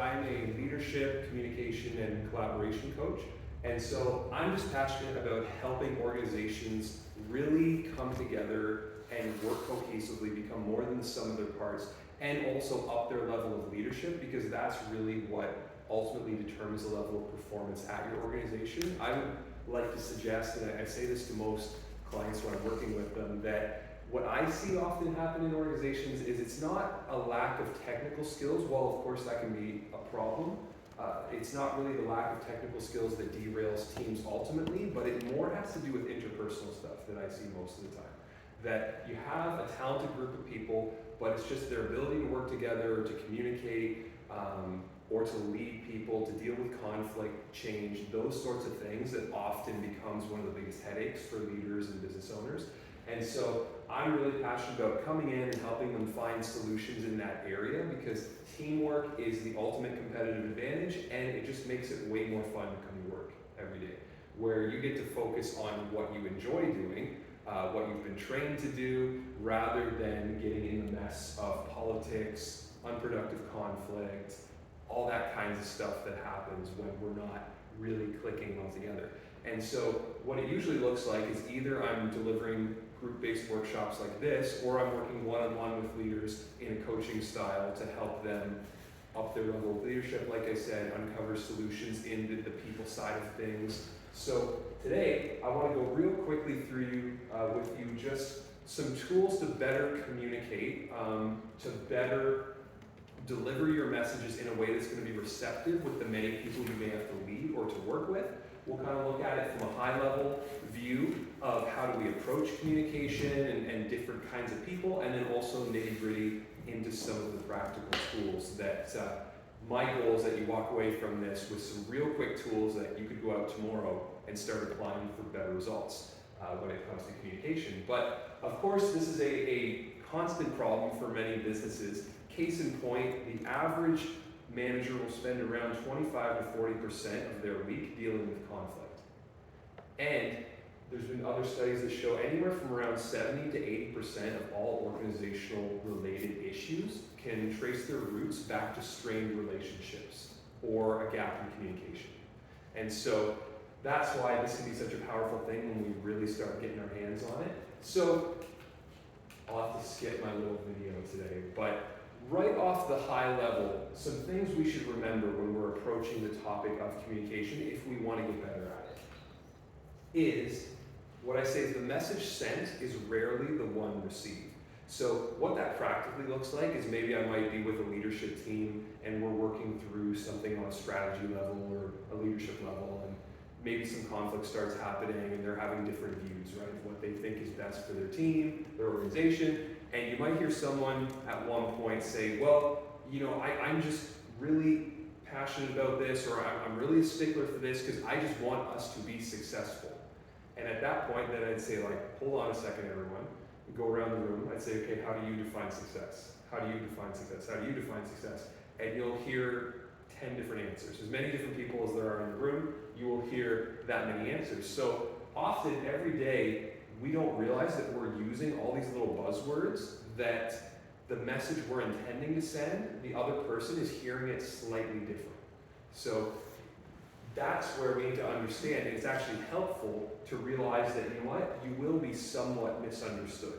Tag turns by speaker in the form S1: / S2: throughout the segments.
S1: I'm a leadership, communication, and collaboration coach. And so I'm just passionate about helping organizations really come together and work cohesively, become more than the sum of their parts, and also up their level of leadership, because that's really what ultimately determines the level of performance at your organization. I would like to suggest, and I say this to most clients when I'm working with them, that what I see often happen in organizations is it's not a lack of technical skills. While of course that can be a problem, it's not really the lack of technical skills that derails teams ultimately, but it more has to do with interpersonal stuff that I see most of the time. That you have a talented group of people, but it's just their ability to work together, to communicate, or to lead people, to deal with conflict, change, those sorts of things that often becomes one of the biggest headaches for leaders and business owners. And so I'm really passionate about coming in and helping them find solutions in that area, because teamwork is the ultimate competitive advantage, and it just makes it way more fun to come to work every day, where you get to focus on what you enjoy doing, what you've been trained to do, rather than getting in the mess of politics, unproductive conflict, all that kinds of stuff that happens when we're not really clicking well together. And so what it usually looks like is either I'm delivering group-based workshops like this, or I'm working one-on-one with leaders in a coaching style to help them up their level of leadership, like I said, uncover solutions in the people side of things. So today, I want to go real quickly through with you just some tools to better communicate, to better deliver your messages in a way that's going to be receptive with the many people you may have to lead or to work with. We'll kind of look at it from a high-level view of how do we approach communication and different kinds of people, and then also nitty-gritty into some of the practical tools that my goal is that you walk away from this with some real quick tools that you could go out tomorrow and start applying for better results when it comes to communication. But of course, this is a constant problem for many businesses. Case in point, the average manager will spend around 25 to 40% of their week dealing with conflict. And there's been other studies that show anywhere from around 70 to 80% of all organizational related issues can trace their roots back to strained relationships or a gap in communication. And so that's why this can be such a powerful thing when we really start getting our hands on it. So I'll have to skip my little video today, but right off the high level, some things we should remember when we're approaching the topic of communication if we want to get better at it is, what I say is the message sent is rarely the one received. So what that practically looks like is maybe I might be with a leadership team and we're working through something on a strategy level or a leadership level, and maybe some conflict starts happening and they're having different views, right, of what they think is best for their team, their organization. And you might hear someone at one point say, well, you know, I'm just really passionate about this, or I'm really a stickler for this because I just want us to be successful. And at that point, then I'd say, like, hold on a second, everyone. We go around the room. I'd say, okay, how do you define success? How do you define success? How do you define success? And you'll hear 10 different answers. As many different people as there are in the room, you will hear that many answers. So often, every day, we don't realize that we're using all these little buzzwords that the message we're intending to send, the other person is hearing it slightly different. So that's where we need to understand, and it's actually helpful to realize that, you know what, you will be somewhat misunderstood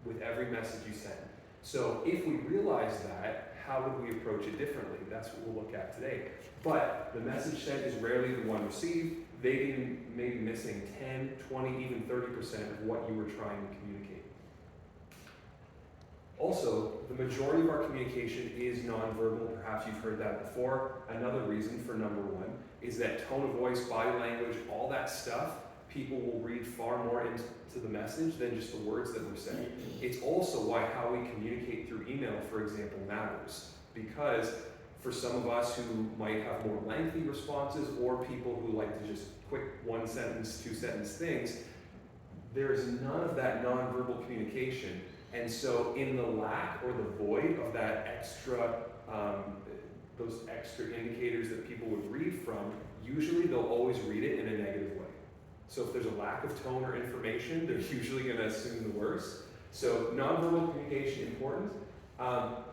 S1: with every message you send. So if we realize that, how would we approach it differently? That's what we'll look at today. But the message sent is rarely the one received. They may be missing 10, 20, even 30% of what you were trying to communicate. Also, the majority of our communication is nonverbal. Perhaps you've heard that before. Another reason for number one is that tone of voice, body language, all that stuff, people will read far more into the message than just the words that we're saying. It's also why how we communicate through email, for example, matters. Because for some of us who might have more lengthy responses, or people who like to just quick one sentence, two sentence things, there is none of that nonverbal communication. And so in the lack or the void of that extra, those extra indicators that people would read from, usually they'll always read it in a negative way. So if there's a lack of tone or information, they're usually going to assume the worst. So nonverbal communication important.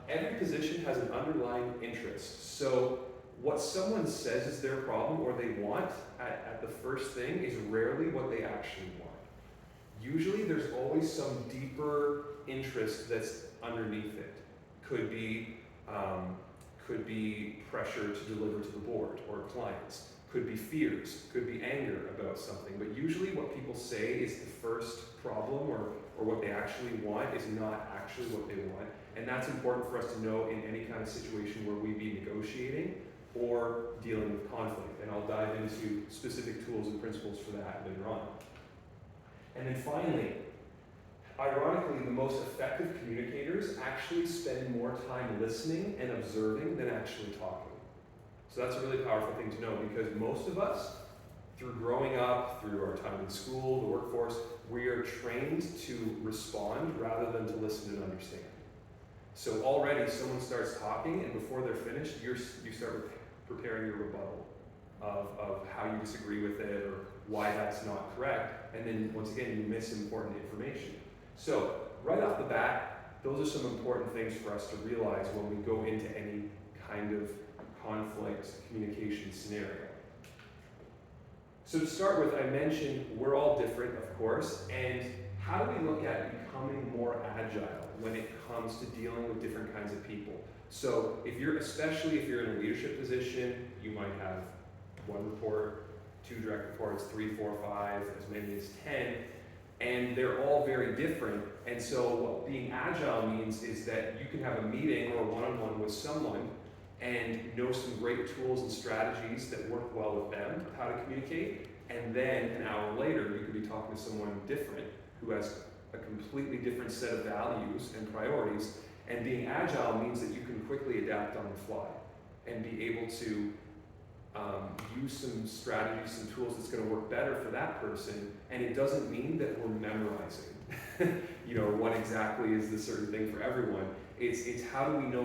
S1: every position has an underlying interest. So what someone says is their problem or they want at the first thing is rarely what they actually want. Usually there's always some deeper interest that's underneath it. Could be pressure to deliver to the board or clients. Could be fears, could be anger about something. But usually what people say is the first problem or what they actually want is not actually what they want. And that's important for us to know in any kind of situation where we be negotiating or dealing with conflict. And I'll dive into specific tools and principles for that later on. And then finally, ironically, the most effective communicators actually spend more time listening and observing than actually talking. So that's a really powerful thing to know because most of us, through growing up, through our time in school, the workforce, we are trained to respond rather than to listen and understand. So already someone starts talking and before they're finished, you start preparing your rebuttal of how you disagree with it or why that's not correct. And then once again, you miss important information. So right off the bat, those are some important things for us to realize when we go into any kind of conflict communication scenario. So to start with, I mentioned we're all different, of course, and how do we look at becoming more agile when it comes to dealing with different kinds of people? So especially if you're in a leadership position, you might have 1 report, 2 direct reports, 3, 4, 5, as many as 10, and they're all very different. And so what being agile means is that you can have a meeting or a one-on-one with someone and know some great tools and strategies that work well with them, how to communicate, and then an hour later you could be talking to someone different who has a completely different set of values and priorities. And being agile means that you can quickly adapt on the fly and be able to use some strategies, some tools that's going to work better for that person. And it doesn't mean that we're memorizing, what exactly is the certain thing for everyone. It's how do we know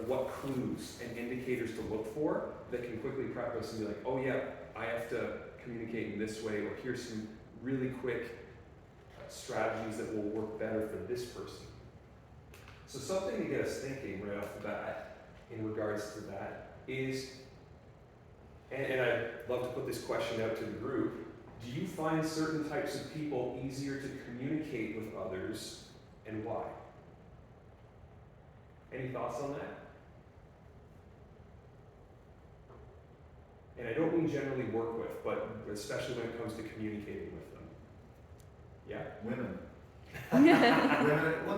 S1: what clues and indicators to look for that can quickly prep us and be like, oh yeah, I have to communicate in this way, or here's some really quick strategies that will work better for this person. So something to get us thinking right off the bat in regards to that is, and I'd love to put this question out to the group, do you find certain types of people easier to communicate with others and why? Any thoughts on that? And I don't mean generally work with, but especially when it comes to communicating with them. Yeah?
S2: Women. Women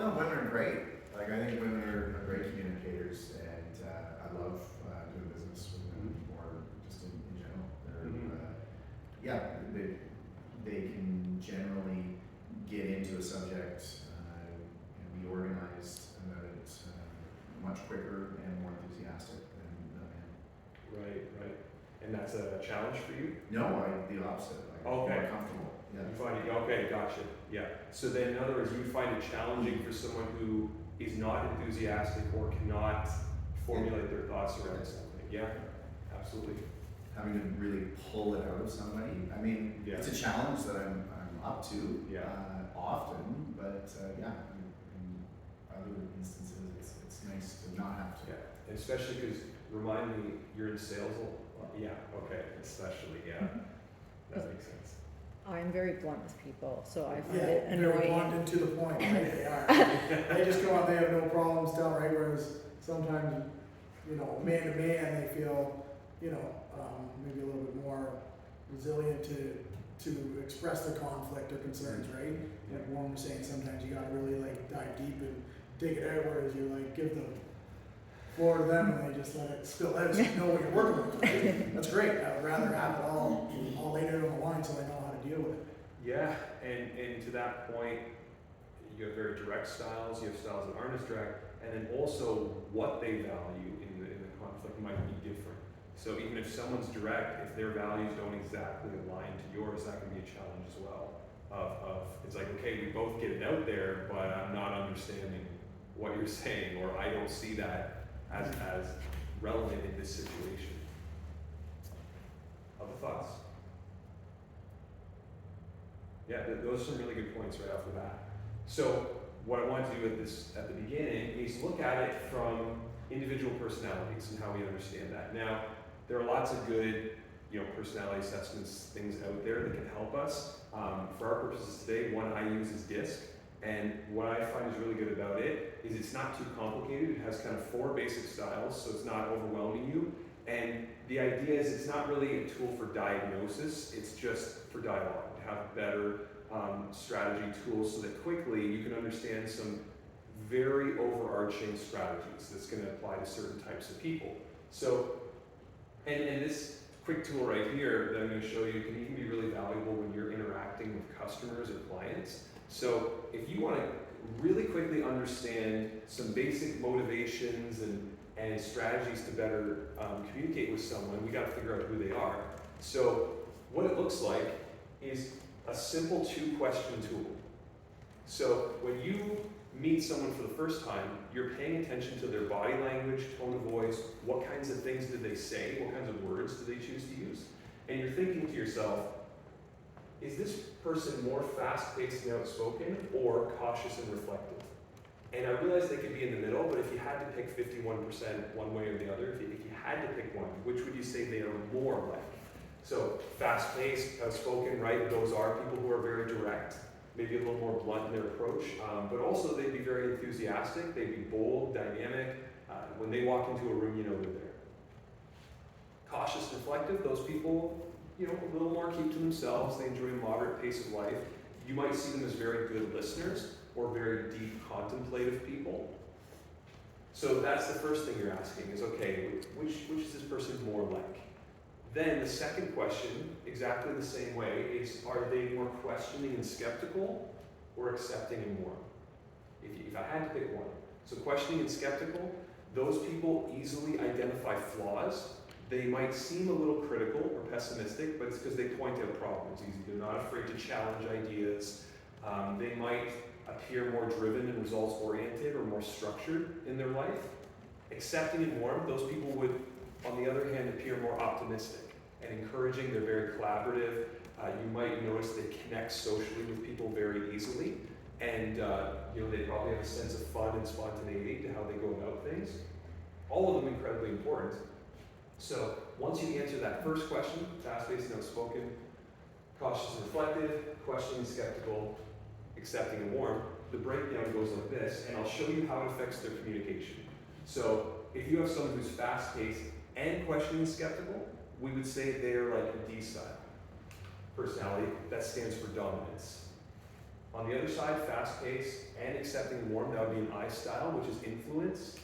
S2: are great. Like, I think women are great communicators, and I love doing business with women, or just in general. They're, they can generally get into a subject and be organized about it much quicker and more enthusiastic than men.
S1: Right. And that's a challenge for you?
S2: No, the opposite. More comfortable. Yeah.
S1: You find it, okay, gotcha. Yeah. So then in other words, you find it challenging for someone who is not enthusiastic or cannot formulate their thoughts around something. Yeah, absolutely.
S2: Having to really pull it out of somebody. I mean, it's a challenge that I'm up to often, but in other instances, it's nice to not have to.
S1: Yeah, especially because, remind me, you're in sales a lot. Yeah, okay, especially, that makes sense.
S3: I'm very blunt with people, so I find
S4: it annoying. Very blunt and to the point, right? They are. They just go out, they have no problems telling, right? Whereas sometimes, man to man, they feel, maybe a little bit more resilient to express their conflict or concerns, right? Like Warren was saying, sometimes you gotta really dive deep and dig it out, whereas you give the floor to them and they just let us know what you're working with, right? That's great. I would rather have it all laid out on the line so I know how to deal with it.
S1: Yeah, and to that point, you have very direct styles, you have styles that aren't as direct, and then also what they value in the conflict might be different. So even if someone's direct, if their values don't exactly align to yours, that can be a challenge as well. It's like, okay, we both get it out there, but I'm not understanding what you're saying, or I don't see that as relevant in this situation. Other thoughts? Yeah, those are some really good points right off the bat. So what I want to do at the beginning is look at it from individual personalities and how we understand that. Now, there are lots of good, personality assessments, things out there that can help us. For our purposes today, one I use is DISC, and what I find is really good about it is it's not too complicated. It has kind of 4 basic styles, so it's not overwhelming you. And the idea is it's not really a tool for diagnosis, it's just for dialogue, to have better strategy tools so that quickly you can understand some very overarching strategies that's going to apply to certain types of people. So, and this quick tool right here that I'm going to show you can even be really valuable when you're interacting with customers or clients. So if you want to really quickly understand some basic motivations and strategies to better communicate with someone, we got to figure out who they are. So what it looks like is a simple 2-question tool. So when you meet someone for the first time, you're paying attention to their body language, tone of voice, what kinds of things did they say, what kinds of words did they choose to use, and you're thinking to yourself, is this person more fast-paced and outspoken or cautious and reflective? And I realize they could be in the middle, but if you had to pick 51% one way or the other, if you had to pick one, which would you say they are more like? So fast-paced, outspoken, right? Those are people who are very direct, maybe a little more blunt in their approach, but also they'd be very enthusiastic, they'd be bold, dynamic. When they walk into a room, you know they're there. Cautious, reflective, those people, a little more keep to themselves, they enjoy a moderate pace of life. You might see them as very good listeners or very deep contemplative people. So that's the first thing you're asking is, okay, which is this person more like? Then the second question, exactly the same way, is are they more questioning and skeptical or accepting and warm? If I had to pick one. So questioning and skeptical, those people easily identify flaws. They might seem a little critical or pessimistic, but it's because they point out problems easy. They're not afraid to challenge ideas. They might appear more driven and results oriented or more structured in their life. Accepting and warm, those people would, on the other hand, appear more optimistic and encouraging. They're very collaborative. You might notice they connect socially with people very easily, and they probably have a sense of fun and spontaneity to how they go about things. All of them incredibly important. So once you answer that first question, fast-paced and outspoken, cautious and reflective, questioning and skeptical, accepting and warm, the breakdown goes like this, and I'll show you how it affects their communication. So if you have someone who's fast-paced and questioning and skeptical, we would say they're like a D style personality. That stands for dominance. On the other side, fast-paced and accepting and warm, that would be an I style, which is influence.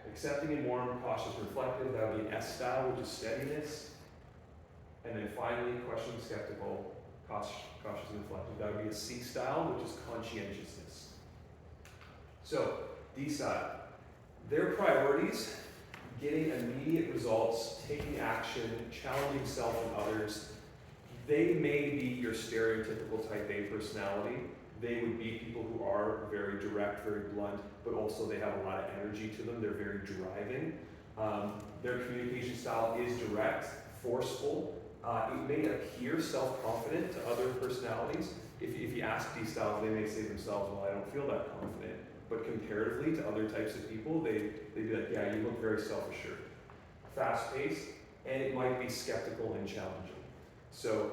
S1: Accepting and warm, cautious and reflective, that would be an S style, which is steadiness. And then finally, questioning, skeptical, cautious and reflective, that would be a C style, which is conscientiousness. So, D style, their priorities: getting immediate results, taking action, challenging self and others. They may be your stereotypical type A personality. They would be people who are very direct, very blunt, but also they have a lot of energy to them. They're very driving. Their communication style is direct, forceful. It may appear self-confident to other personalities. If you ask D styles, they may say themselves, well, I don't feel that confident. But comparatively to other types of people, they'd be like, yeah, you look very self-assured. Fast-paced, and it might be skeptical and challenging. So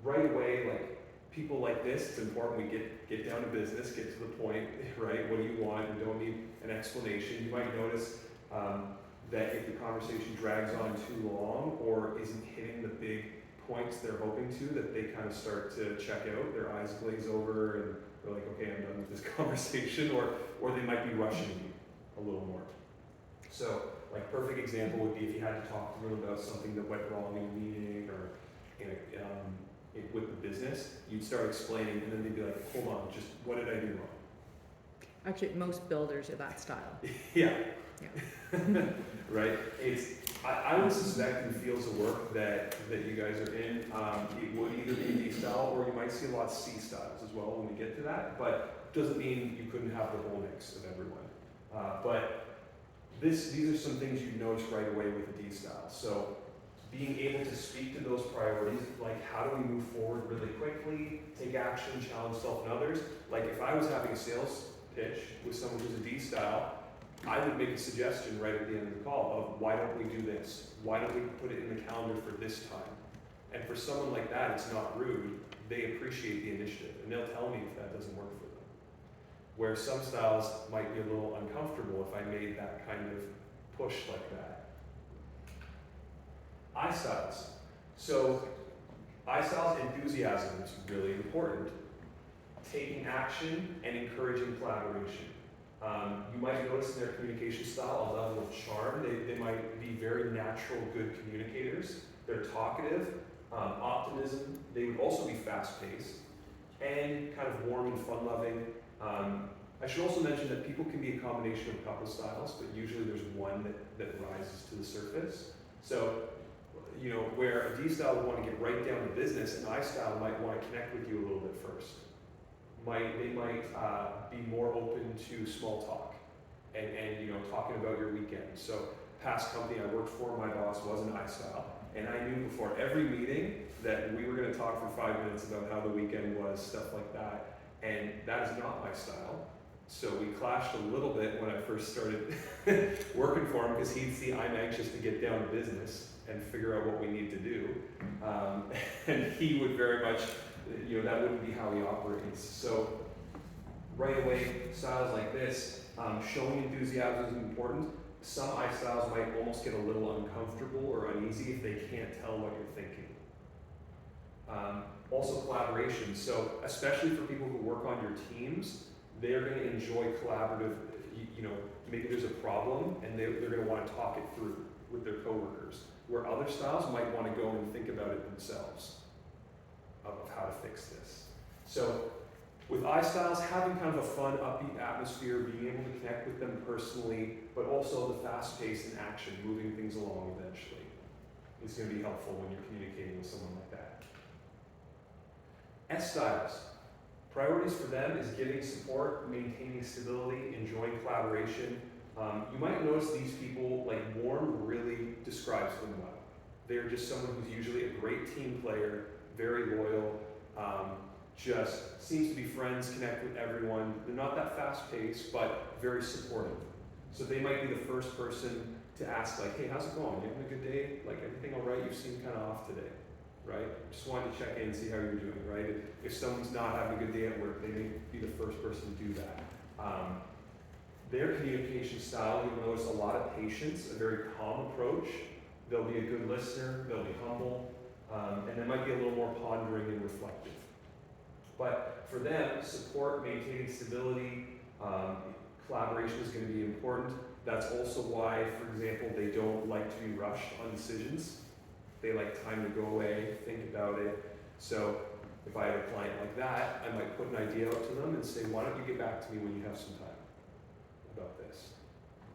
S1: right away, like people like this, it's important we get down to business, get to the point, right? What do you want? You don't need an explanation. You might notice that if the conversation drags on too long or isn't hitting the big points they're hoping to, that they kind of start to check out, their eyes glaze over, and they're like, okay, I'm done with this conversation, or they might be rushing you a little more. So, like, perfect example would be if you had to talk to them about something that went wrong in a meeting or with the business, you'd start explaining, and then they'd be like, hold on, just what did I do wrong?
S3: Actually, most builders are that style.
S1: Yeah.
S3: Yeah.
S1: Right? I would suspect in fields of work that you guys are in, it would either be D style or you might see a lot of C styles as well when we get to that, but doesn't mean you couldn't have the whole mix of everyone. But these are some things you notice right away with a D style. So being able to speak to those priorities, like how do we move forward really quickly, take action, challenge self and others. Like if I was having a sales pitch with someone who's a D style, I would make a suggestion right at the end of the call of why don't we do this? Why don't we put it in the calendar for this time? And for someone like that, it's not rude. They appreciate the initiative, and they'll tell me if that doesn't work for them. Where some styles might be a little uncomfortable if I made that kind of push like that. I styles. So I styles enthusiasm is really important. Taking action and encouraging collaboration. You might notice in their communication style a level of charm. They might be very natural, good communicators. They're talkative, optimism. They would also be fast-paced and kind of warm and fun-loving. I should also mention that people can be a combination of a couple styles, but usually there's one that rises to the surface. So, you know, where a D style would want to get right down to business, an I style might want to connect with you a little bit first. They might be more open to small talk and you know, talking about your weekend. So past company I worked for, my boss was an I style, and I knew before every meeting that we were going to talk for 5 minutes about how the weekend was, stuff like that, and that is not my style. So we clashed a little bit when I first started working for him, because he'd see I'm anxious to get down to business and figure out what we need to do, and he would very much, you know, that wouldn't be how he operates. So right away, styles like this, showing enthusiasm is important. Some I styles might almost get a little uncomfortable or uneasy if they can't tell what you're thinking. Also collaboration. So especially for people who work on your teams, they're going to enjoy collaborative, you know, maybe there's a problem and they're going to want to talk it through with their coworkers, where other styles might want to go and think about it themselves of how to fix this. So with I styles, having kind of a fun, upbeat atmosphere, being able to connect with them personally, but also the fast pace and action, moving things along eventually, is going to be helpful when you're communicating with someone like that. S styles. Priorities for them is giving support, maintaining stability, enjoying collaboration. You might notice these people, like warm really describes them well. They're just someone who's usually a great team player, very loyal, just seems to be friends, connect with everyone. They're not that fast paced, but very supportive. So they might be the first person to ask, like, hey, how's it going? You having a good day? Like, everything all right? You seem kind of off today, right? Just wanted to check in and see how you're doing, right? If someone's not having a good day at work, they may be the first person to do that. Their communication style, you'll notice a lot of patience, a very calm approach. They'll be a good listener, they'll be humble, and they might be a little more pondering and reflective. But for them, support, maintaining stability, collaboration is going to be important. That's also why, for example, they don't like to be rushed on decisions. They like time to go away, think about it. So if I have a client like that, I might put an idea out to them and say, why don't you get back to me when you have some time about this?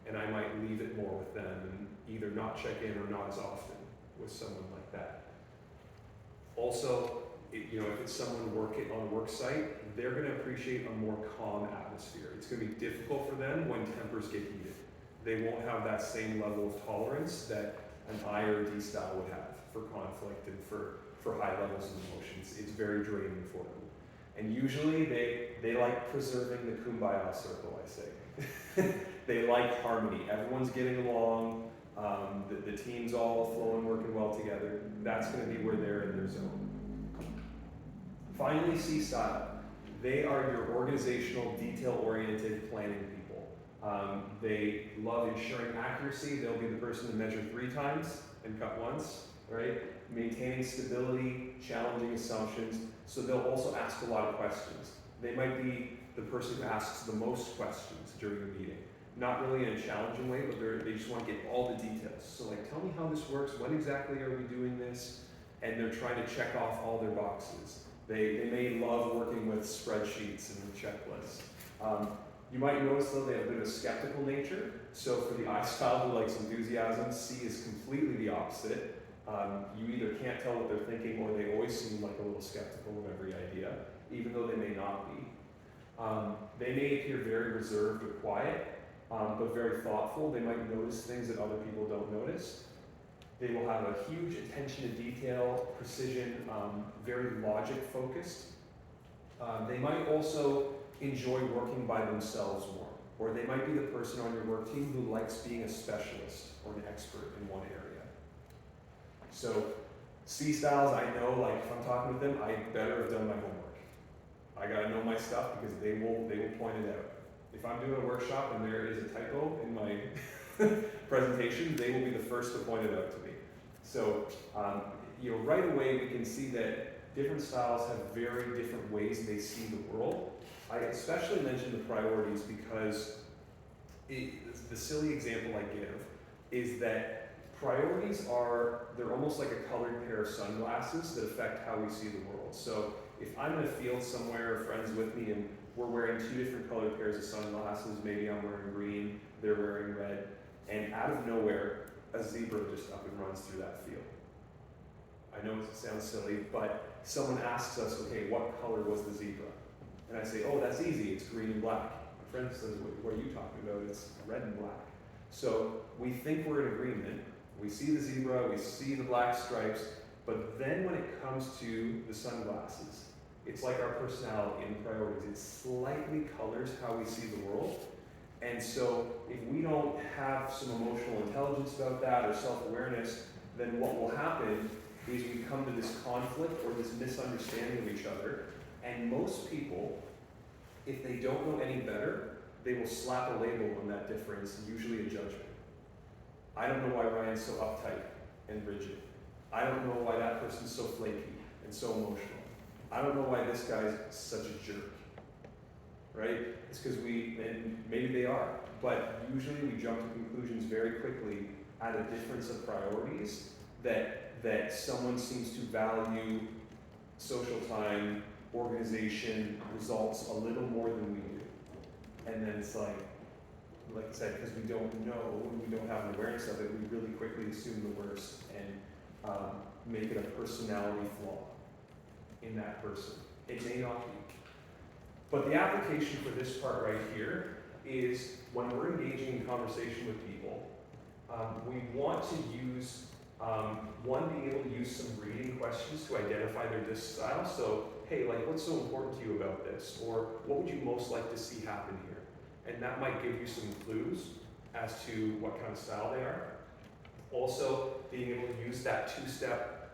S1: And I might leave it more with them and either not check in or not as often with someone like that. Also, you know, if it's someone working on a work site, they're going to appreciate a more calm atmosphere. It's going to be difficult for them when tempers get heated. They won't have that same level of tolerance that an I or a D style would have for conflict and for high levels of emotions. It's very draining for them. And usually they like preserving the kumbaya circle, I say. They like harmony. Everyone's getting along. The team's all flowing, working well together. That's going to be where they're in their zone. Finally, C style. They are your organizational, detail-oriented planning people. They love ensuring accuracy. They'll be the person to measure 3 times and cut once, right? Maintaining stability, challenging assumptions. So they'll also ask a lot of questions. They might be the person who asks the most questions during a meeting. Not really in a challenging way, but they just want to get all the details. So like, tell me how this works. When exactly are we doing this? And they're trying to check off all their boxes. They may love working with spreadsheets and with checklists. You might notice though they have a bit of a skeptical nature. So for the I style who likes enthusiasm, C is completely the opposite. You either can't tell what they're thinking or they always seem like a little skeptical of every idea, even though they may not be. They may appear very reserved or quiet, but very thoughtful. They might notice things that other people don't notice. They will have a huge attention to detail, precision, very logic focused. They might also enjoy working by themselves more, or they might be the person on your work team who likes being a specialist or an expert in one area. So C styles, I know, like if I'm talking with them, I better have done my homework. I gotta know my stuff because they will point it out. If I'm doing a workshop and there is a typo in my presentation, they will be the first to point it out to me. So, right away we can see that different styles have very different ways they see the world. I especially mention the priorities because the silly example I give is that priorities they're almost like a colored pair of sunglasses that affect how we see the world. So if I'm in a field somewhere, friends with me, and we're wearing two different colored pairs of sunglasses, maybe I'm wearing green, they're wearing red, and out of nowhere, a zebra just up and runs through that field. I know it sounds silly, but someone asks us, okay, what color was the zebra? And I say, oh, that's easy, it's green and black. My friend says, what are you talking about? It's red and black. So we think we're in agreement. We see the zebra, we see the black stripes, but then when it comes to the sunglasses, it's like our personality and priorities. It slightly colors how we see the world. And so if we don't have some emotional intelligence about that or self-awareness, then what will happen is we come to this conflict or this misunderstanding of each other. And most people, if they don't know any better, they will slap a label on that difference, usually a judgment. I don't know why Ryan's so uptight and rigid. I don't know why that person's so flaky and so emotional. I don't know why this guy's such a jerk, right? It's because and maybe they are, but usually we jump to conclusions very quickly at a difference of priorities that someone seems to value social time, organization, results a little more than we do. And then it's like I said, because we don't know, and we don't have an awareness of it, we really quickly assume the worst and make it a personality flaw in that person. It may not be. But the application for this part right here is when we're engaging in conversation with people, we want to use, being able to use some reading questions to identify their disc style. So, hey, what's so important to you about this? Or what would you most like to see happen here? And that might give you some clues as to what kind of style they are. Also, being able to use that two-step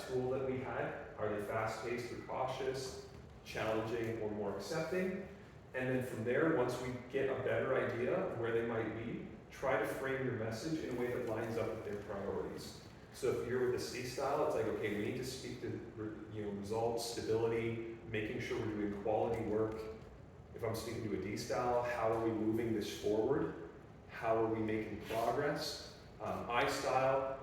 S1: tool that we had. Are they fast-paced or cautious, challenging or more accepting? And then from there, once we get a better idea of where they might be, try to frame your message in a way that lines up with their priorities. So if you're with a C style, it's like, okay, we need to speak to results, stability, making sure we're doing quality work. If I'm speaking to a D style, how are we moving this forward? How are we making progress? I style,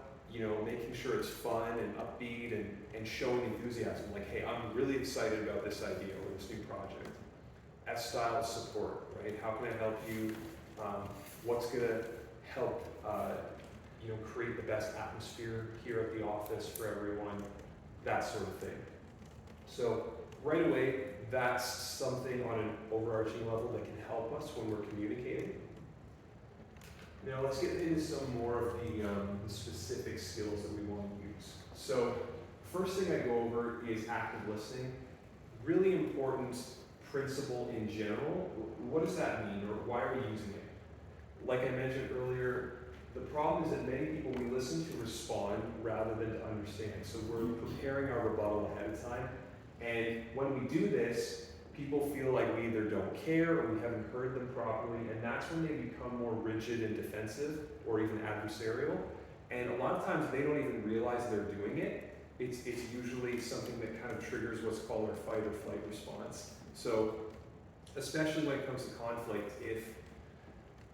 S1: making sure it's fun and upbeat and showing enthusiasm. Like, hey, I'm really excited about this idea or this new project. S style is support, right? How can I help you? What's gonna help, create the best atmosphere here at the office for everyone? That sort of thing. So right away, that's something on an overarching level that can help us when we're communicating. Now let's get into some more of the specific skills that we want to use. So first thing I go over is active listening. Really important principle in general. What does that mean, or why are we using it? Like I mentioned earlier, the problem is that many people, we listen to respond rather than to understand. So we're preparing our rebuttal ahead of time. And when we do this, people feel like we either don't care or we haven't heard them properly, and that's when they become more rigid and defensive or even adversarial. And a lot of times they don't even realize they're doing it. It's usually something that kind of triggers what's called our fight or flight response. So especially when it comes to conflict, if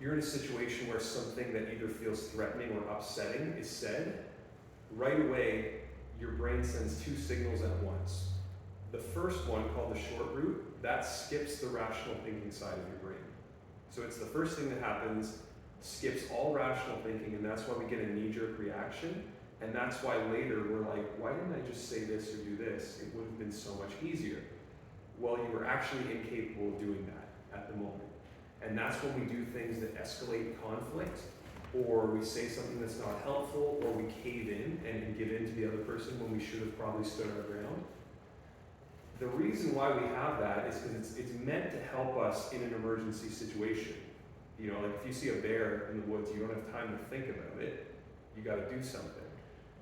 S1: you're in a situation where something that either feels threatening or upsetting is said, right away your brain sends two signals at once. The first one, called the short route, that skips the rational thinking side of your brain. So it's the first thing that happens, skips all rational thinking, and that's why we get a knee-jerk reaction. And that's why later we're like, why didn't I just say this or do this? It would have been so much easier. Well, you were actually incapable of doing that at the moment. And that's when we do things that escalate conflict. or we say something that's not helpful, or we cave in and give in to the other person when we should have probably stood our ground. The reason why we have that is because it's meant to help us in an emergency situation. You know, like if you see a bear in the woods, you don't have time to think about it. You got to do something.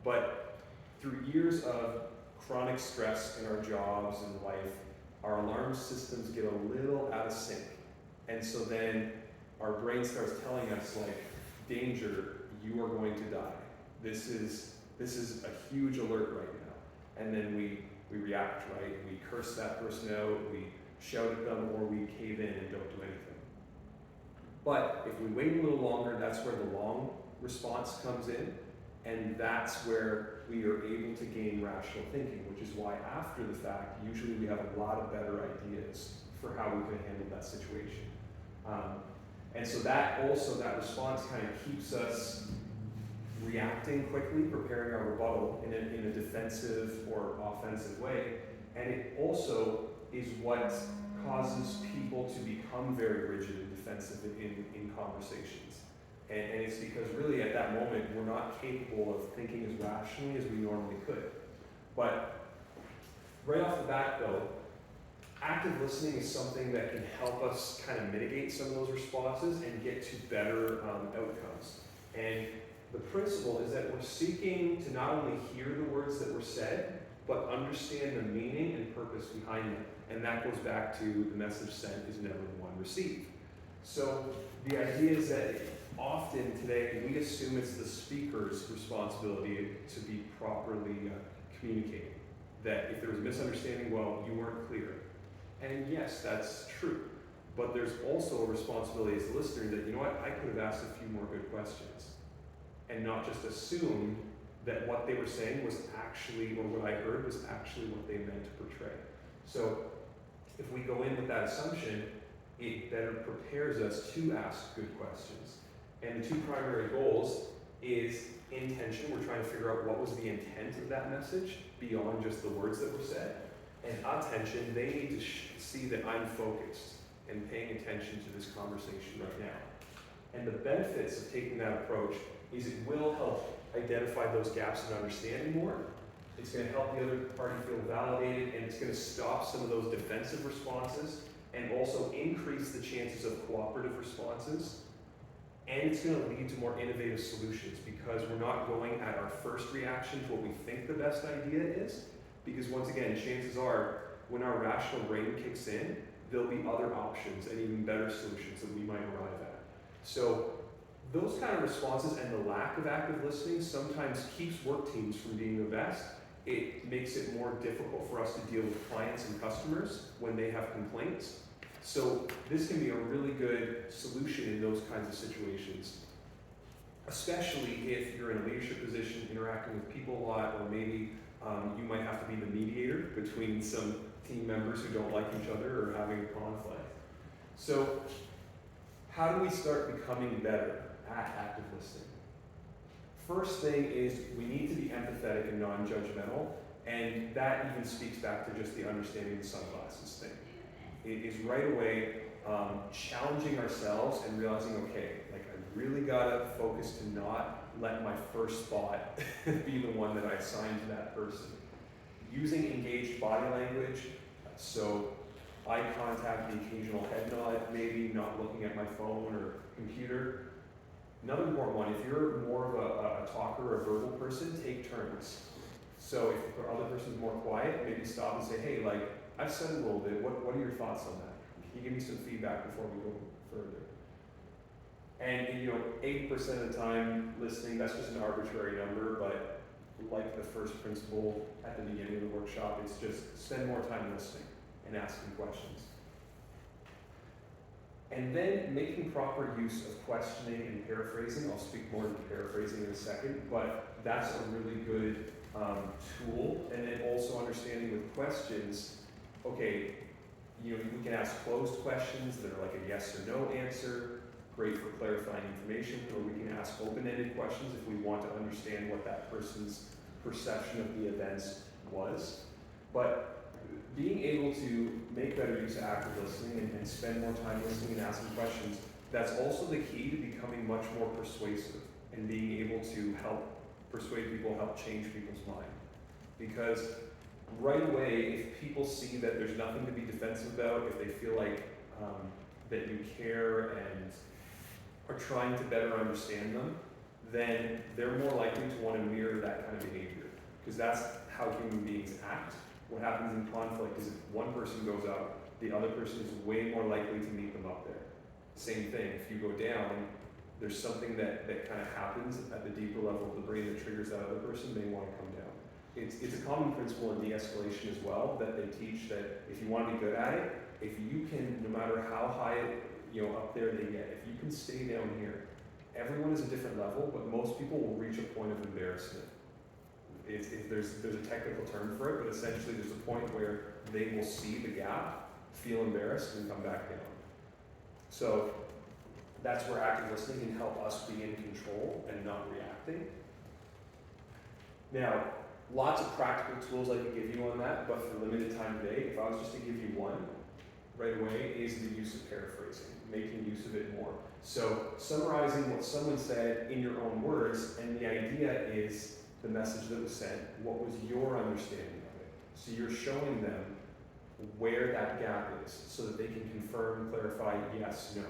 S1: But through years of chronic stress in our jobs and life, our alarm systems get a little out of sync. And so then our brain starts telling us, like, danger, you are going to die. This is a huge alert right now. And then we react, right? We curse that person out, we shout at them, or we cave in and don't do anything. But if we wait a little longer, that's where the long response comes in, and that's where we are able to gain rational thinking, which is why after the fact, usually we have a lot of better ideas for how we can handle that situation. And so that response kind of keeps us reacting quickly, preparing our rebuttal in a defensive or offensive way. And it also is what causes people to become very rigid and defensive in conversations. And it's because really at that moment, we're not capable of thinking as rationally as we normally could. But right off the bat though, active listening is something that can help us kind of mitigate some of those responses and get to better outcomes. And the principle is that we're seeking to not only hear the words that were said, but understand the meaning and purpose behind them. And that goes back to the message sent is never the one received. So the idea is that often today we assume it's the speaker's responsibility to be properly communicating. That if there was a misunderstanding, well, you weren't clear. And yes, that's true. But there's also a responsibility as a listener that, you know what, I could have asked a few more good questions and not just assume that what they were saying was actually, or what I heard was actually what they meant to portray. So if we go in with that assumption, it better prepares us to ask good questions. And the two primary goals is intention. We're trying to figure out what was the intent of that message beyond just the words that were said. And attention, they need to see that I'm focused and paying attention to this conversation right now. And the benefits of taking that approach is it will help identify those gaps in understanding more. It's going to help the other party feel validated, and it's going to stop some of those defensive responses and also increase the chances of cooperative responses. And it's going to lead to more innovative solutions because we're not going at our first reaction to what we think the best idea is. Because once again, chances are, when our rational brain kicks in, there'll be other options and even better solutions that we might arrive at. So those kind of responses and the lack of active listening sometimes keeps work teams from being the best. It makes it more difficult for us to deal with clients and customers when they have complaints. So this can be a really good solution in those kinds of situations, especially if you're in a leadership position, interacting with people a lot, or maybe you might have to be the mediator between some team members who don't like each other or having a conflict. So how do we start becoming better at active listening? First thing is we need to be empathetic and non-judgmental, and that even speaks back to just the understanding the sunglasses thing. It is right away challenging ourselves and realizing, okay, like I really gotta focus to not let my first thought be the one that I assign to that person. Using engaged body language, so eye contact, the occasional head nod, maybe not looking at my phone or computer. Another important one, if you're more of a talker or a verbal person, take turns. So if the other person's more quiet, maybe stop and say, hey, like, I've said a little bit, what are your thoughts on that? Can you give me some feedback before we go further? And 80% of the time listening, that's just an arbitrary number, but like the first principle at the beginning of the workshop, it's just spend more time listening and asking questions. And then making proper use of questioning and paraphrasing. I'll speak more to paraphrasing in a second, but that's a really good tool. And then also understanding with questions, okay, we can ask closed questions that are like a yes or no answer, great for clarifying information, or we can ask open-ended questions if we want to understand what that person's perception of the events was. But being able to make better use of active listening and spend more time listening and asking questions that's also the key to becoming much more persuasive and being able to help persuade people, help change people's mind. Because right away, if people see that there's nothing to be defensive about, if they feel like that you care and are trying to better understand them, then they're more likely to want to mirror that kind of behavior. Because that's how human beings act. What happens in conflict is if one person goes up, the other person is way more likely to meet them up there. Same thing, if you go down, there's something that kind of happens at the deeper level of the brain that triggers that other person, they want to come down. It's a common principle in de-escalation as well, that they teach that if you want to be good at it, if you can, no matter how high up there they get, if you can stay down here, everyone is a different level, but most people will reach a point of embarrassment. There's a technical term for it, but essentially there's a point where they will see the gap, feel embarrassed, and come back down. So that's where active listening can help us be in control and not reacting. Now, lots of practical tools I could give you on that, but for limited time today, if I was just to give you one right away, is the use of paraphrasing, making use of it more. So summarizing what someone said in your own words, and the idea is the message that was sent, what was your understanding of it? So you're showing them where that gap is so that they can confirm, clarify, yes, no.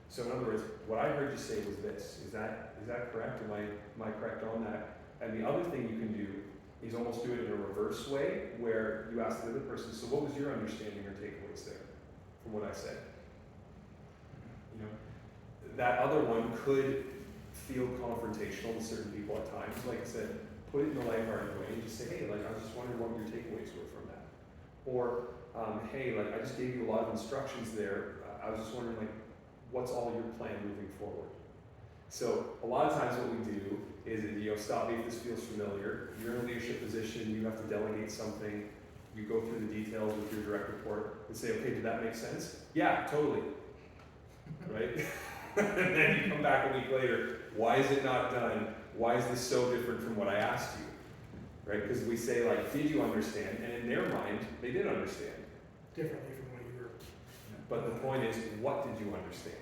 S1: So in other words, what I heard you say was this. Is that correct? Am I correct on that? And the other thing you can do is almost do it in a reverse way, where you ask the other person, so what was your understanding or takeaways there from what I said? You know, that other one could feel confrontational to certain people at times. Like I said, put it in a lighthearted way and just say, hey, like I was just wondering what your takeaways were from that. Or, hey, like I just gave you a lot of instructions there. I was just wondering, like, what's all your plan moving forward? So a lot of times what we do is, stop me if this feels familiar. You're in a leadership position, you have to delegate something, you go through the details with your direct report and say, okay, did that make sense? Yeah, totally. Right? And then you come back a week later, why is it not done? Why is this so different from what I asked you? Right? Because we say, like, did you understand? And in their mind, they did understand.
S4: Differently from what you were.
S1: But the point is, what did you understand?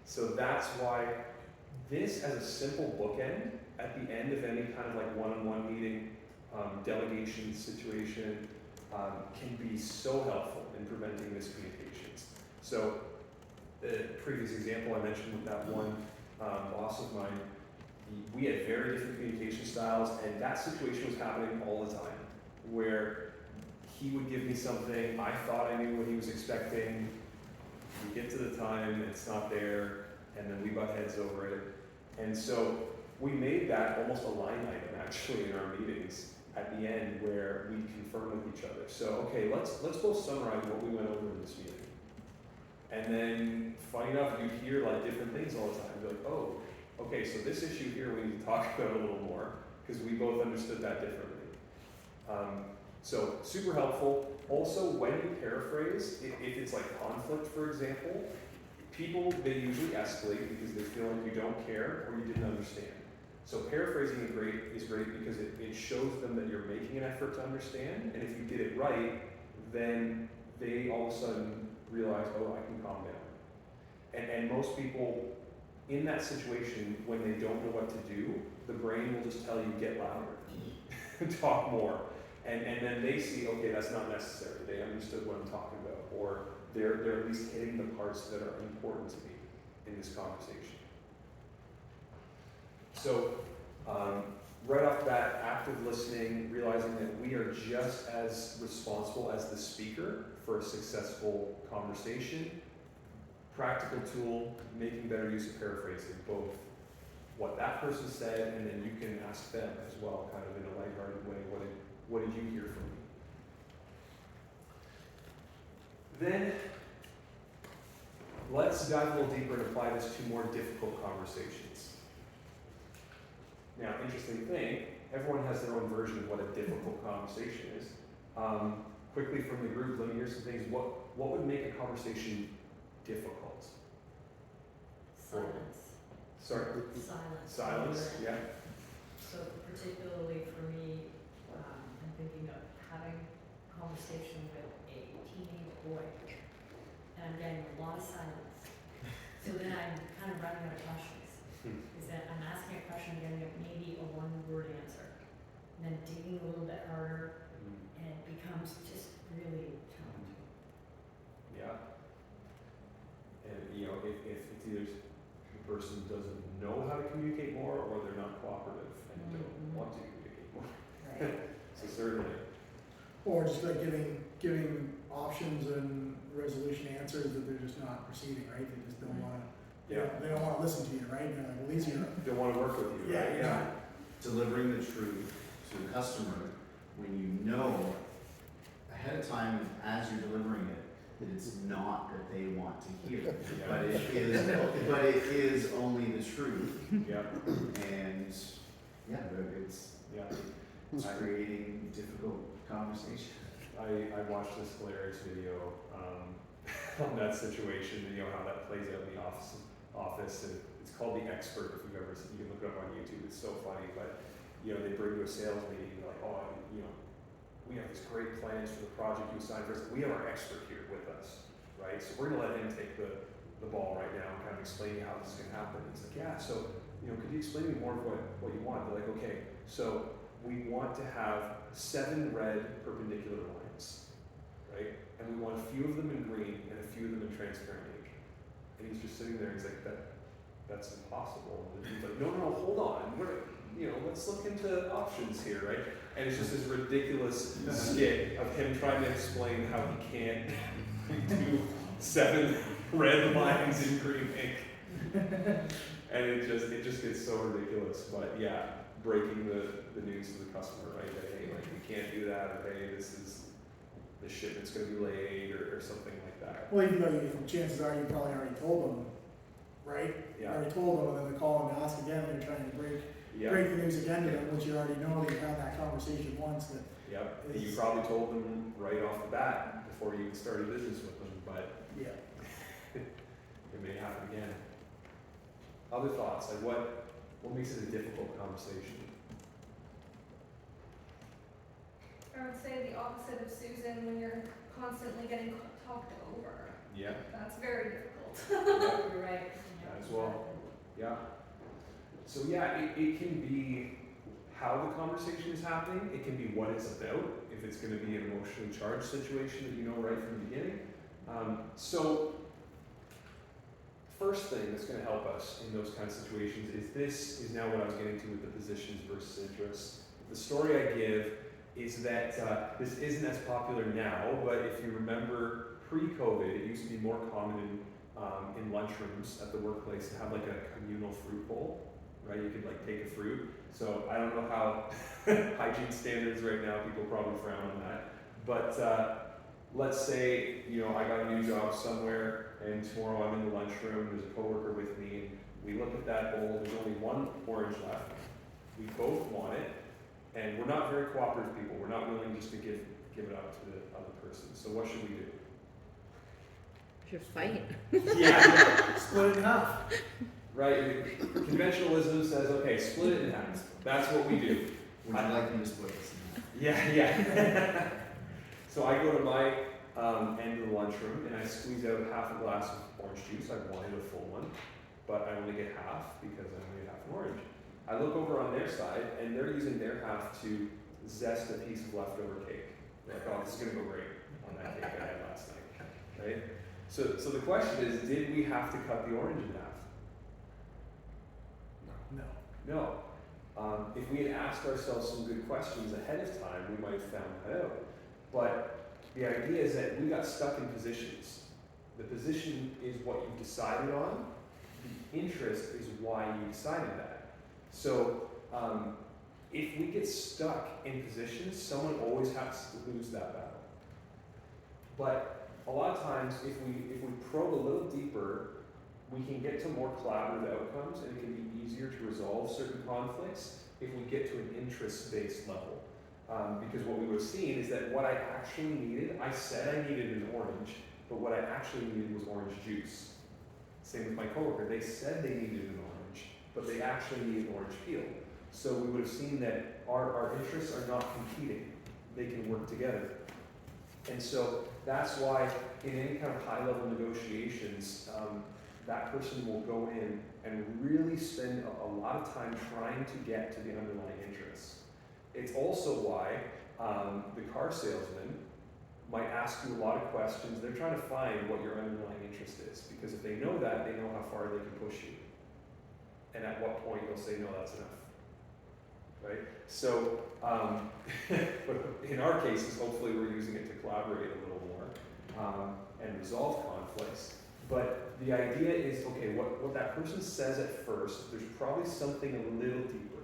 S1: So that's why this, as a simple bookend, at the end of any kind of like one-on-one meeting, delegation situation, can be so helpful in preventing miscommunications. So the previous example I mentioned with that one boss of mine, we had very different communication styles, and that situation was happening all the time, where he would give me something, I thought I knew what he was expecting, we get to the time, it's not there, and then we butt heads over it. And so we made that almost a line item actually in our meetings at the end, where we confirm with each other. So, okay, let's both summarize what we went over in this meeting. And then, funny enough, you hear like different things all the time. You're like, oh, okay, so this issue here we need to talk about a little more, because we both understood that differently. So super helpful. Also, when you paraphrase, if it's like conflict, for example, people, they usually escalate because they feel like you don't care or you didn't understand. So paraphrasing is great because it shows them that you're making an effort to understand, and if you did it right, then they all of a sudden realize, oh, I can calm down. And most people in that situation, when they don't know what to do, the brain will just tell you, get louder, talk more. And then they see, okay, that's not necessary. They understood what I'm talking about, or they're at least hitting the parts that are important to me in this conversation. So, right off the bat, active listening, realizing that we are just as responsible as the speaker for a successful conversation. Practical tool, making better use of paraphrasing, both what that person said, and then you can ask them as well, kind of in a lighthearted way, what did you hear from me? Then, let's dive a little deeper and apply this to more difficult conversations. Now, interesting thing, everyone has their own version of what a difficult conversation is. Quickly from the group, let me hear some things. What would make a conversation difficult?
S5: Silence.
S1: Sorry?
S5: Silence.
S1: Silence, yeah.
S5: So particularly for me, I'm thinking of having a conversation with a teenage boy, and I'm getting a lot of silence. So then I'm kind of running out of questions. Is that I'm asking a question, getting maybe a one-word answer, and then digging a little bit harder, and it becomes just really challenging.
S1: Yeah. And you know, if it's either the person doesn't know how to communicate more, or they're not cooperative and don't want to communicate more.
S5: Right.
S1: So certainly.
S4: Or just like giving options and resolution answers that they're just not proceeding, right? They just don't wanna, they don't wanna listen to you, right? They're like, well, these are,
S1: Don't want to work with you, right?
S4: yeah.
S2: Delivering the truth to the customer when you know ahead of time as you're delivering it that it's not what they want to hear, but it is only the truth.
S1: Yeah.
S2: And yeah, it's creating difficult conversation.
S1: I watched this hilarious video on that situation, and you know how that plays out in the office, and it's called The Expert. If you've ever seen, you can look it up on YouTube. It's so funny, but you know, they bring you a sales meeting, and they're like, oh, you know, we have these great plans for the project you assigned for us. We have our expert here with us, right? So we're gonna let him take the ball right now and kind of explain to you how this is gonna happen. It's like, yeah, so you know, could you explain to me more of what you want? They're like, okay, so we want to have 7 red perpendicular lines, right? And we want a few of them in green and a few of them in transparent ink. And he's just sitting there, he's like, that's impossible. And he's like, no, hold on. Let's look into options here, right? And it's just this ridiculous skit of him trying to explain how he can't do 7 red lines in green ink. And it just gets so ridiculous. But yeah, breaking the news to the customer, right? That, hey, like, we can't do that, or hey, the shipment's gonna be late, or something like that.
S4: well, even though chances are you probably already told them, right? You
S1: Yeah.
S4: already told them, and then they call and ask again, and they're trying to break the news again to them, which you already know, that you had that conversation once, that,
S1: Yep. And you probably told them right off the bat before you even started business with them, but
S4: yeah.
S1: it may happen again. Other thoughts, like what makes it a difficult conversation?
S6: I would say the opposite of Susan, when you're constantly getting talked over.
S1: Yeah.
S6: That's very difficult.
S1: Yeah.
S5: You're right.
S1: As well. Yeah. So yeah, it can be how the conversation is happening. It can be what it's about. If it's going to be an emotionally charged situation that you know right from the beginning. So first thing that's going to help us in those kind of situations is now what I was getting to with the positions versus interests. The story I give is that this isn't as popular now, but if you remember pre-COVID, it used to be more common in lunchrooms at the workplace to have like a communal fruit bowl, right? You could like take a fruit. So I don't know how hygiene standards right now, people probably frown on that. But let's say, I got a new job somewhere and tomorrow I'm in the lunchroom, there's a coworker with me, and we look at that bowl, there's only one orange left. We both want it, and we're not very cooperative people. We're not willing just to give it up to the other person. So what should we do?
S3: Should fight.
S1: Yeah.
S4: Split it in half.
S1: Right, conventionalism says, okay, split it in half. That's what we do.
S2: Would you like me to split this in half?
S1: Yeah. So I go to my end of the lunchroom and I squeeze out half a glass of orange juice. I wanted a full one, but I only get half because I only get half an orange. I look over on their side and they're using their half to zest a piece of leftover cake. They're like, oh, this is gonna go great on that cake I had last night, right? So the question is, did we have to cut the orange in half?
S4: No.
S1: No. If we had asked ourselves some good questions ahead of time, we might have found that out. But the idea is that we got stuck in positions. The position is what you decided on. The interest is why you decided that. So if we get stuck in positions, someone always has to lose that battle. But a lot of times, if we probe a little deeper, we can get to more collaborative outcomes, and it can be easier to resolve certain conflicts if we get to an interest-based level. Because what we would have seen is that what I actually needed, I said I needed an orange, but what I actually needed was orange juice. Same with my coworker. They said they needed an orange, but they actually needed orange peel. So we would have seen that our interests are not competing. They can work together. And so that's why in any kind of high-level negotiations, that person will go in and really spend a lot of time trying to get to the underlying interests. It's also why the car salesman might ask you a lot of questions. They're trying to find what your underlying interest is, because if they know that, they know how far they can push you. And at what point you'll say, no, that's enough. Right? So, but in our cases, hopefully we're using it to collaborate a little more and resolve conflicts. But the idea is, okay, what that person says at first, there's probably something a little deeper.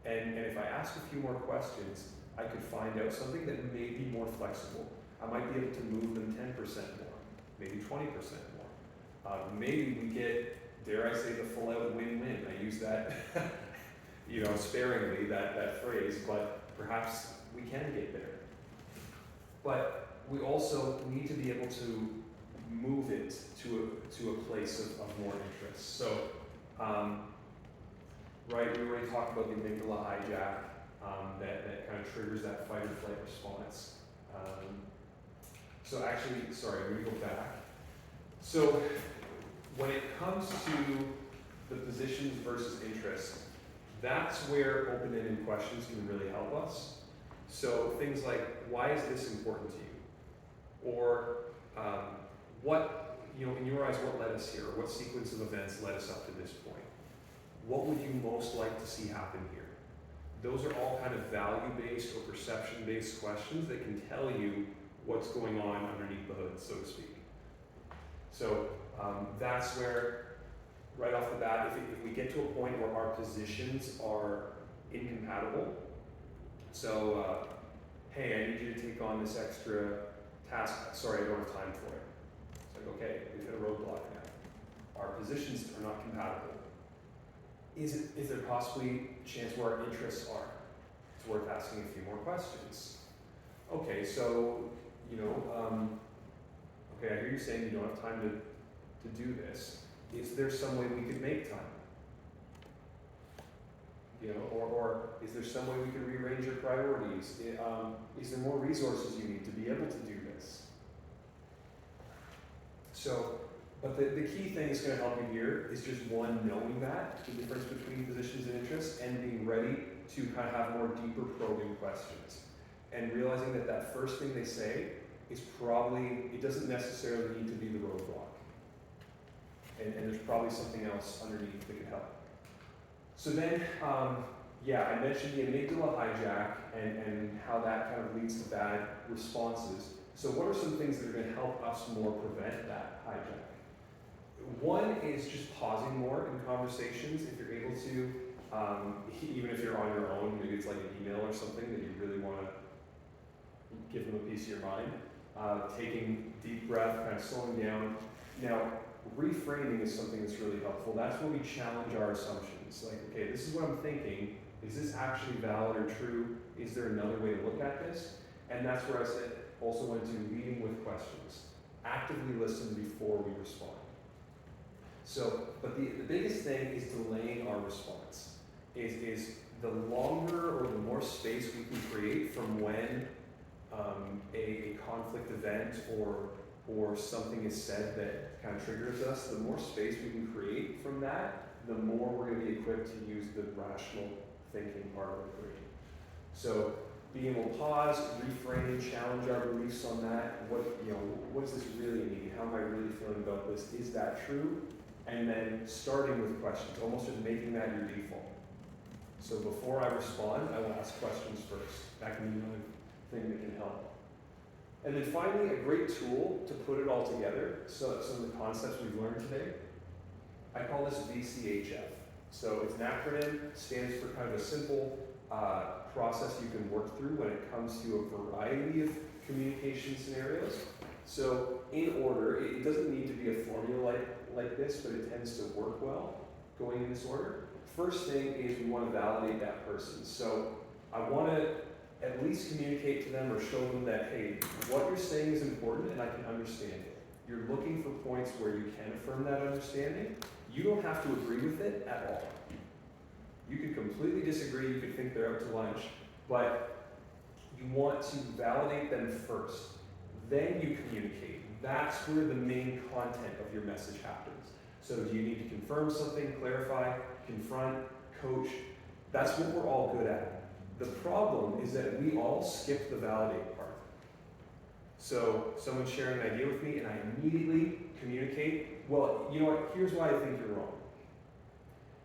S1: And if I ask a few more questions, I could find out something that may be more flexible. I might be able to move them 10% more, maybe 20% more. Maybe we get, dare I say, the full out win-win. I use that, sparingly, that phrase, but perhaps we can get there. But we also need to be able to move it to a place of more interest. So, right, we already talked about the amygdala hijack that kind of triggers that fight or flight response. So actually, sorry, let me go back. So when it comes to the positions versus interests, that's where open-ended questions can really help us. So things like, why is this important to you? Or what, in your eyes, what led us here? Or what sequence of events led us up to this point? What would you most like to see happen here? Those are all kind of value-based or perception-based questions that can tell you what's going on underneath the hood, so to speak. So that's where, right off the bat, if we get to a point where our positions are incompatible, so, hey, I need you to take on this extra task, sorry, I don't have time for it. It's like, okay, we've hit a roadblock now. Our positions are not compatible. Is there possibly a chance where our interests are? It's worth asking a few more questions. Okay, so, okay, I hear you saying you don't have time to do this. Is there some way we could make time? Or is there some way we could rearrange your priorities? Is there more resources you need to be able to do this? So, but the key thing that's going to help you here is just one, knowing that, the difference between positions and interests, and being ready to kind of have more deeper probing questions. And realizing that first thing they say is probably, it doesn't necessarily need to be the roadblock. And there's probably something else underneath that could help. So then, I mentioned the amygdala hijack and how that kind of leads to bad responses. So what are some things that are going to help us more prevent that hijack? One is just pausing more in conversations if you're able to, even if you're on your own, maybe it's like an email or something that you really want to give them a piece of your mind. Taking deep breath, kind of slowing down. Now, reframing is something that's really helpful. That's when we challenge our assumptions. Like, okay, this is what I'm thinking. Is this actually valid or true? Is there another way to look at this? And that's where I said, also went to leading with questions. Actively listen before we respond. So, but the biggest thing is delaying our response. Is the longer or the more space we can create from when a conflict event or something is said that kind of triggers us, the more space we can create from that, the more we're going to be equipped to use the rational thinking part of the brain. So being able to pause, reframe, challenge our beliefs on that. What does this really mean? How am I really feeling about this? Is that true? And then starting with questions, almost just making that your default. So before I respond, I will ask questions first. That can be another thing that can help. And then finally, a great tool to put it all together, so some of the concepts we've learned today, I call this VCHF. So it's an acronym, stands for kind of a simple process you can work through when it comes to a variety of communication scenarios. So in order, it doesn't need to be a formula like this, but it tends to work well going in this order. First thing is we want to validate that person. So I want to at least communicate to them or show them that, hey, what you're saying is important and I can understand it. You're looking for points where you can affirm that understanding. You don't have to agree with it at all. You could completely disagree, you could think they're out to lunch, but you want to validate them first. Then you communicate. That's where the main content of your message happens. So do you need to confirm something, clarify, confront, coach? That's what we're all good at. The problem is that we all skip the validate part. So someone's sharing an idea with me and I immediately communicate, well, you know what, here's why I think you're wrong.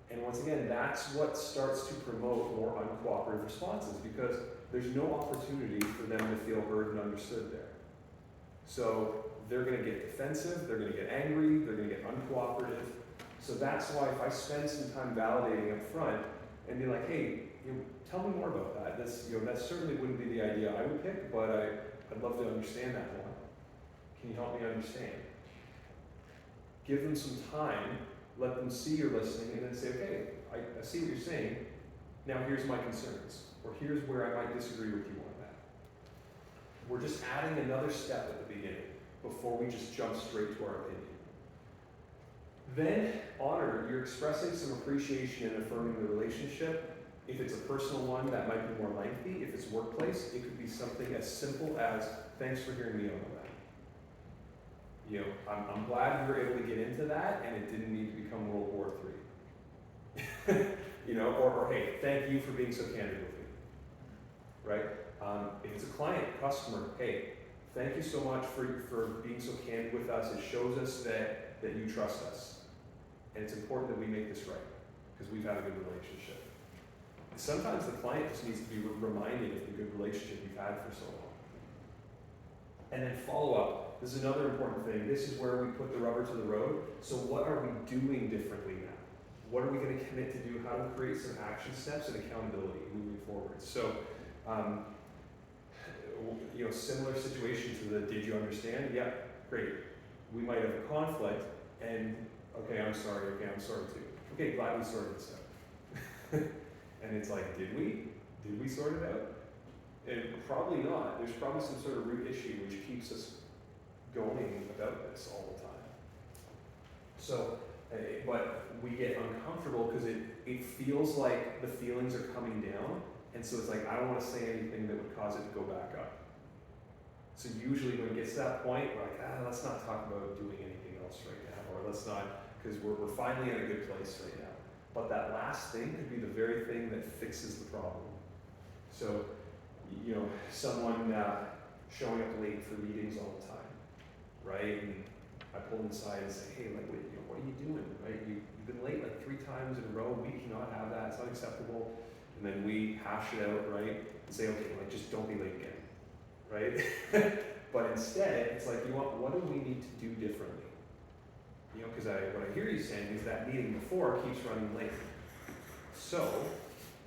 S1: And once again, that's what starts to promote more uncooperative responses because there's no opportunity for them to feel heard and understood there. So they're gonna get defensive, they're gonna get angry, they're gonna get uncooperative. So that's why if I spend some time validating up front and be like, hey, tell me more about that. That certainly wouldn't be the idea I would pick, but I'd love to understand that more. Can you help me understand? Give them some time, let them see you're listening, and then say, okay, I see what you're saying. Now here's my concerns, or here's where I might disagree with you on that. We're just adding another step at the beginning before we just jump straight to our opinion. Then honor, you're expressing some appreciation and affirming the relationship. If it's a personal one, that might be more lengthy. If it's workplace, it could be something as simple as, thanks for hearing me out on that. I'm glad we were able to get into that and it didn't need to become World War III. Or hey, thank you for being so candid with me, right? If it's a client, customer, hey, thank you so much for being so candid with us. It shows us that you trust us. And it's important that we make this right because we've had a good relationship. Sometimes the client just needs to be reminded of the good relationship you've had for so long. And then follow up. This is another important thing. This is where we put the rubber to the road. So what are we doing differently now? What are we going to commit to do? How to create some action steps and accountability moving forward? So, similar situation to the did you understand? Yeah, great. We might have a conflict and okay, I'm sorry too. Okay, glad we sorted this out. And it's like, did we sort it out? And probably not. There's probably some sort of root issue which keeps us going about this all the time. So, but we get uncomfortable because it feels like the feelings are coming down, and so it's like, I don't want to say anything that would cause it to go back up. So usually when it gets to that point, we're like, let's not talk about doing anything else right now, or let's not, because we're finally in a good place right now. But that last thing could be the very thing that fixes the problem. So, someone showing up late for meetings all the time, right? And I pull them aside and say, hey, what are you doing, right? You've been late like 3 times in a row. We cannot have that. It's unacceptable. And then we hash it out, right? And say, okay, just don't be late again, right? But instead, it's like, what do we need to do differently? Because what I hear you saying is that meeting before keeps running late. So,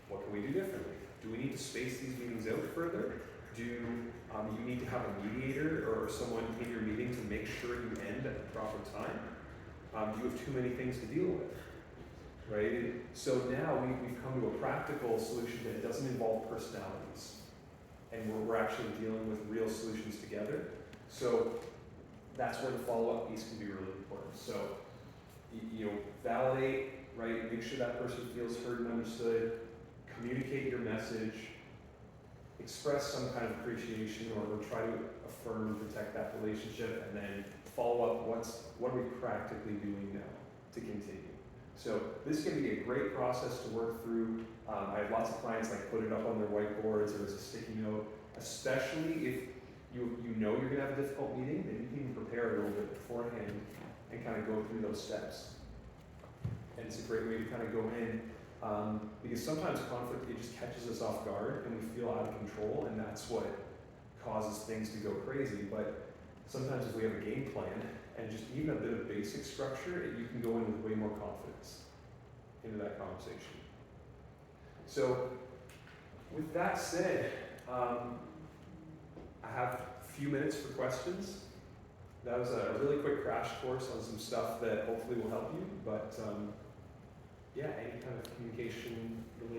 S1: what can we do differently? Do we need to space these meetings out further? Do you need to have a mediator or someone in your meeting to make sure you end at the proper time? Do you have too many things to deal with? Right? So now we've come to a practical solution that doesn't involve personalities. And we're actually dealing with real solutions together. So that's where the follow-up piece can be really important. So, validate, right? Make sure that person feels heard and understood. Communicate your message. Express some kind of appreciation or try to affirm and protect that relationship. And then follow up, what are we practically doing now to continue? So this can be a great process to work through. I have lots of clients put it up on their whiteboards or as a sticky note, especially if you know you're going to have a difficult meeting, then you can even prepare a little bit beforehand and kind of go through those steps. And it's a great way to kind of go in because sometimes conflict, it just catches us off guard and we feel out of control, and that's what causes things to go crazy. But sometimes if we have a game plan and just even a bit of basic structure, you can go in with way more confidence into that conversation. So with that said, I have a few minutes for questions. That was a really quick crash course on some stuff that hopefully will help you, but any kind of communication related